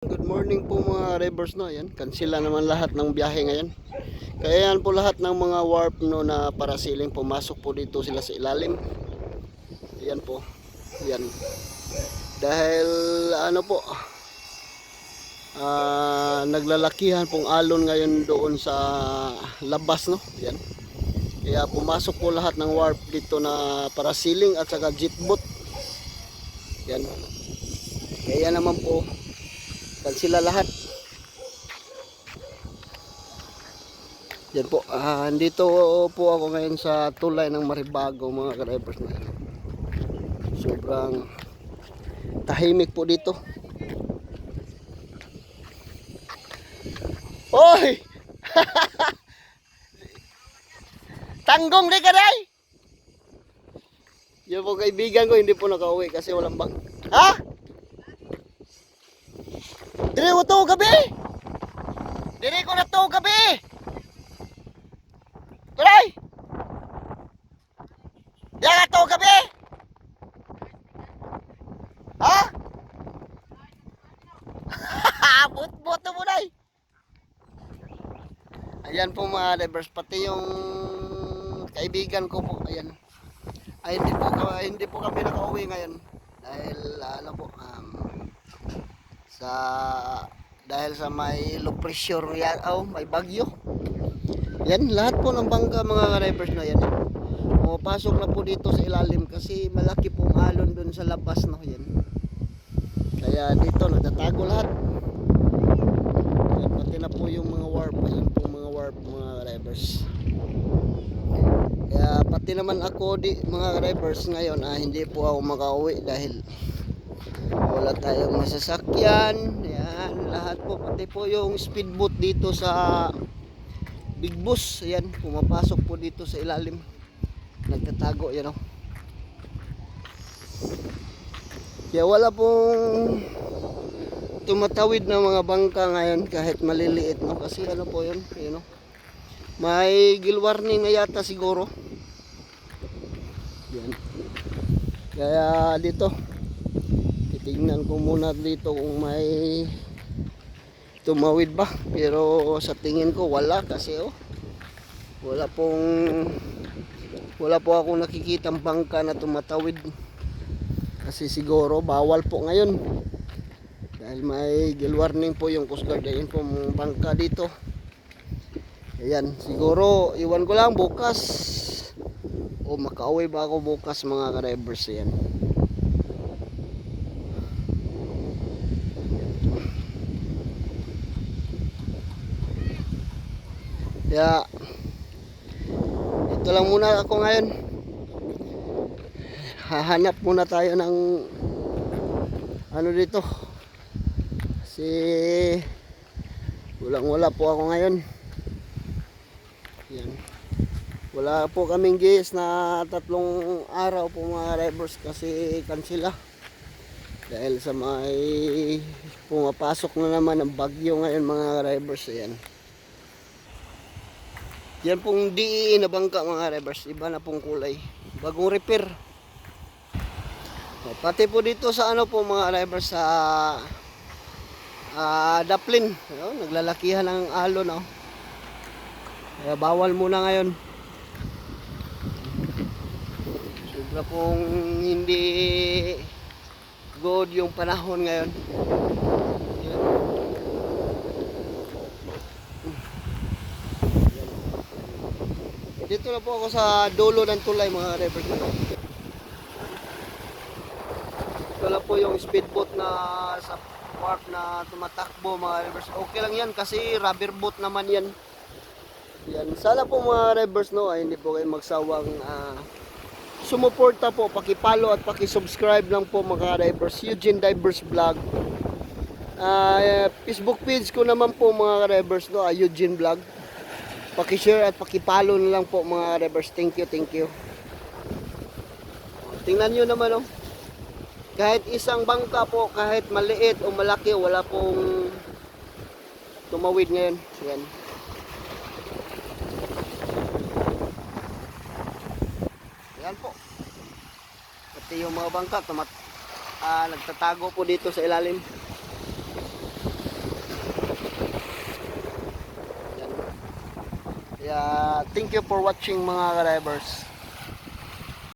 Good morning po mga rivers, no. Ayan, kansila naman lahat ng biyahe ngayon. Kaya yan po lahat ng mga warp no na parasiling pumasok po dito sila sa ilalim. Ayan po. Ayan. Dahil ano po, naglalakihan pong alon ngayon doon sa labas, no. Ayan. Kaya pumasok po lahat ng warp dito na parasiling at saka jet boat. Ayan. Kaya naman po kansila lahat. Yan po, dito po ako ngayon sa tulay ng Maribago mga ka-drivers na. Sobrang tahimik po dito. Oy! Tanggong di ka day! Yung po kaibigan ko hindi po nakauwi kasi walang bang. Ha? Dire ko to gabi! Dire ko na to gabi! Tuloy! Diyan ka to gabi! Ha? But-boto mo day! Ayan po mga drivers, pati yung kaibigan ko po, ayan. Ay hindi po kami nakauwi ngayon dahil ano po sa dahil sa may low pressure yan, may bagyo. Yan lahat po ng bangka mga drivers na yan. Pumapasok na po dito sa ilalim kasi malaki pong alon dun sa labas na yan. Kaya dito nagtatago lahat. Yan, pati na po yung mga warp, ayan po mga warp mga drivers. Kaya pati naman ako mga drivers ngayon hindi po ako makauwi dahil wala tayong masasakyan. Yan, lahat po pati po yung speedboat dito sa Big Bus, ayan, pumapasok po dito sa ilalim. Nagtatago yan Kaya wala pong tumatawid na mga bangka ngayon kahit maliliit kasi ano po yun, may gill warning na yata siguro. Yan. Kaya dito titignan ko muna dito kung may tumawid ba, pero sa tingin ko wala kasi wala po ako nakikitang bangka na tumatawid kasi siguro bawal po ngayon dahil may gill warning po yung Coast Guard. Ayun po mga bangka dito. Ayan, siguro iwan ko lang bukas o makauwi ba ako bukas mga ka-drivers. Ayan. Kaya ito lang muna ako ngayon. Hahanap muna tayo ng ano dito kasi wala po ako ngayon. Yan. Wala po kaming gas na 3 araw po mga drivers kasi kansila dahil sa may pumapasok na naman ang bagyo ngayon mga drivers. Ayan. Yan pong DE na bangka mga drivers, iba na pong kulay, bagong repair. Pati po dito sa ano po mga drivers sa Daplin, naglalakihan ng alon kaya bawal muna ngayon. Sobra pong hindi good yung panahon ngayon. Dito na po ako sa dulo ng tulay mga drivers. Ito na po yung speedboat na sa warp na tumatakbo mga drivers. Okay lang yan kasi rubber boat naman yan. Yan. Sana po mga drivers hindi po kayo magsawang sumuporta po, paki-follow at paki-subscribe lang po mga drivers. Eugene Divers Vlog. Facebook page ko naman po mga drivers Eugene Vlog. Paki-share at paki-follow na lang po mga drivers. Thank you. Tingnan nyo naman kahit isang bangka po, kahit maliit o malaki, wala pong tumawid ngayon. Yan. Yan po. Pati yung mga bangka nagtatago po dito sa ilalim. Kaya thank you for watching mga ka-drivers.